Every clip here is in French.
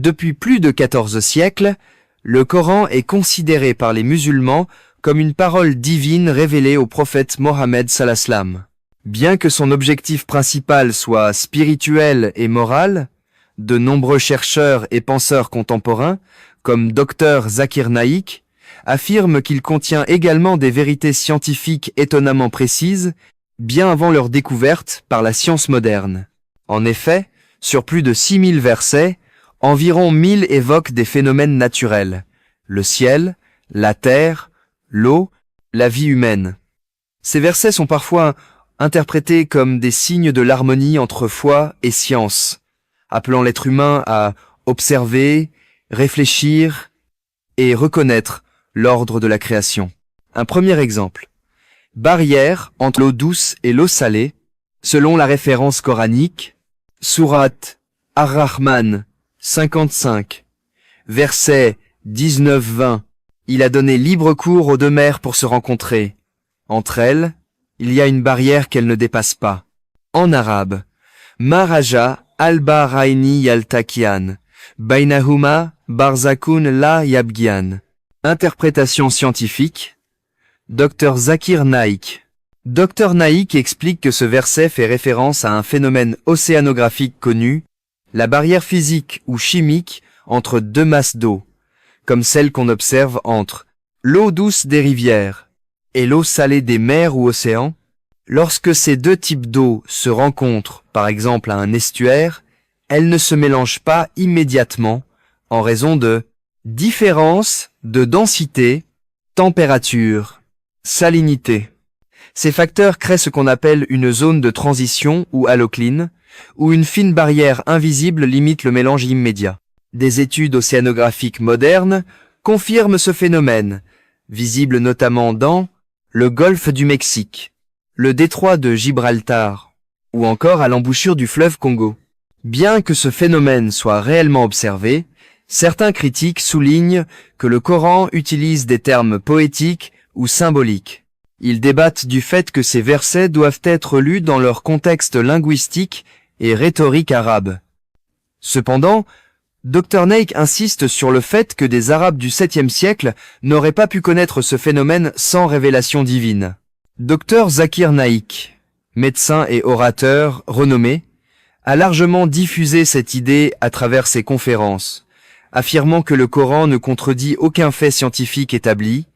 Depuis plus de 14 siècles, le Coran est considéré par les musulmans comme une parole divine révélée au prophète Mohammed sallam. Bien que son objectif principal soit spirituel et moral, de nombreux chercheurs et penseurs contemporains, comme Dr Zakir Naik, affirment qu'il contient également des vérités scientifiques étonnamment précises, bien avant leur découverte par la science moderne. En effet, sur plus de 6000 versets, environ 1000 évoquent des phénomènes naturels, le ciel, la terre, l'eau, la vie humaine. Ces versets sont parfois interprétés comme des signes de l'harmonie entre foi et science, appelant l'être humain à observer, réfléchir et reconnaître l'ordre de la création. Un premier exemple. Barrière entre l'eau douce et l'eau salée, selon la référence coranique, Sourate Ar-Rahman 55, verset 19-20. Il a donné libre cours aux deux mers pour se rencontrer. Entre elles, il y a une barrière qu'elles ne dépassent pas. En arabe, Maraja al-Bahraini yaltakian, Bainahuma barzakun la yabgian. Interprétation scientifique. Dr Zakir Naik. Dr Naik explique que ce verset fait référence à un phénomène océanographique connu, la barrière physique ou chimique entre deux masses d'eau, comme celle qu'on observe entre l'eau douce des rivières et l'eau salée des mers ou océans. Lorsque ces deux types d'eau se rencontrent, par exemple à un estuaire, elles ne se mélangent pas immédiatement en raison de différences de densité, température, salinité. Ces facteurs créent ce qu'on appelle une zone de transition ou halocline, où une fine barrière invisible limite le mélange immédiat. Des études océanographiques modernes confirment ce phénomène, visible notamment dans le golfe du Mexique, le détroit de Gibraltar, ou encore à l'embouchure du fleuve Congo. Bien que ce phénomène soit réellement observé, certains critiques soulignent que le Coran utilise des termes poétiques ou symboliques. Ils débattent du fait que ces versets doivent être lus dans leur contexte linguistique et rhétorique arabe. Cependant, Dr Naik insiste sur le fait que des Arabes du 7e siècle n'auraient pas pu connaître ce phénomène sans révélation divine. Dr Zakir Naik, médecin et orateur renommé, a largement diffusé cette idée à travers ses conférences, affirmant que le Coran ne contredit aucun fait scientifique établi,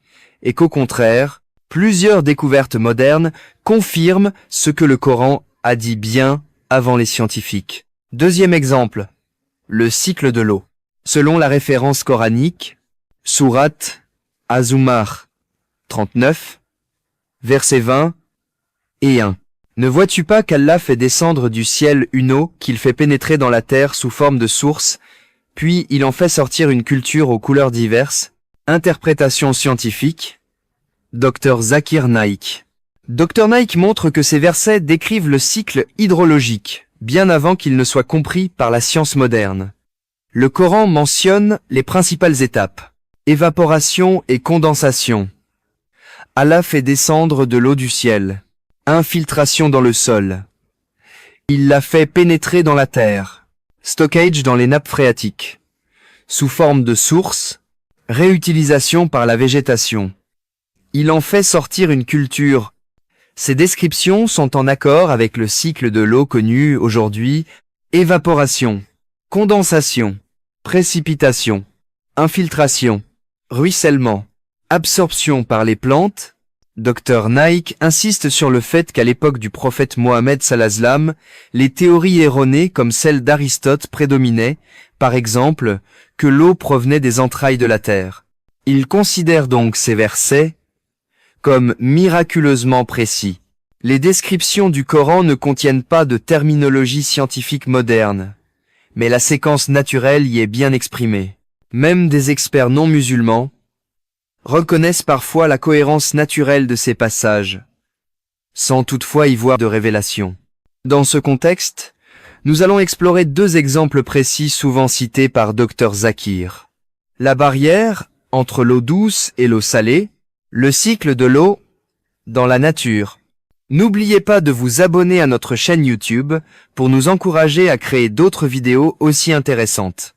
et qu'au contraire, plusieurs découvertes modernes confirment ce que le Coran a dit bien avant les scientifiques. Deuxième exemple, le cycle de l'eau. Selon la référence coranique, Sourate Az-Zumar 39, versets 20 et 1. Ne vois-tu pas qu'Allah fait descendre du ciel une eau qu'il fait pénétrer dans la terre sous forme de source, puis il en fait sortir une culture aux couleurs diverses? Interprétation scientifique. Dr Zakir Naik. Dr Naik montre que ces versets décrivent le cycle hydrologique, bien avant qu'il ne soit compris par la science moderne. Le Coran mentionne les principales étapes. Évaporation et condensation. Allah fait descendre de l'eau du ciel. Infiltration dans le sol. Il l'a fait pénétrer dans la terre. Stockage dans les nappes phréatiques. Sous forme de source. Réutilisation par la végétation. Il en fait sortir une culture. Ces descriptions sont en accord avec le cycle de l'eau connu aujourd'hui: évaporation, condensation, précipitation, infiltration, ruissellement, absorption par les plantes. Dr Naik insiste sur le fait qu'à l'époque du prophète Mohammed sallam, les théories erronées comme celle d'Aristote prédominaient, par exemple, que l'eau provenait des entrailles de la terre. Il considère donc ces versets comme miraculeusement précis. Les descriptions du Coran ne contiennent pas de terminologie scientifique moderne, mais la séquence naturelle y est bien exprimée. Même des experts non musulmans reconnaissent parfois la cohérence naturelle de ces passages, sans toutefois y voir de révélation. Dans ce contexte, nous allons explorer deux exemples précis souvent cités par Dr Zakir. La barrière entre l'eau douce et l'eau salée, le cycle de l'eau dans la nature. N'oubliez pas de vous abonner à notre chaîne YouTube pour nous encourager à créer d'autres vidéos aussi intéressantes.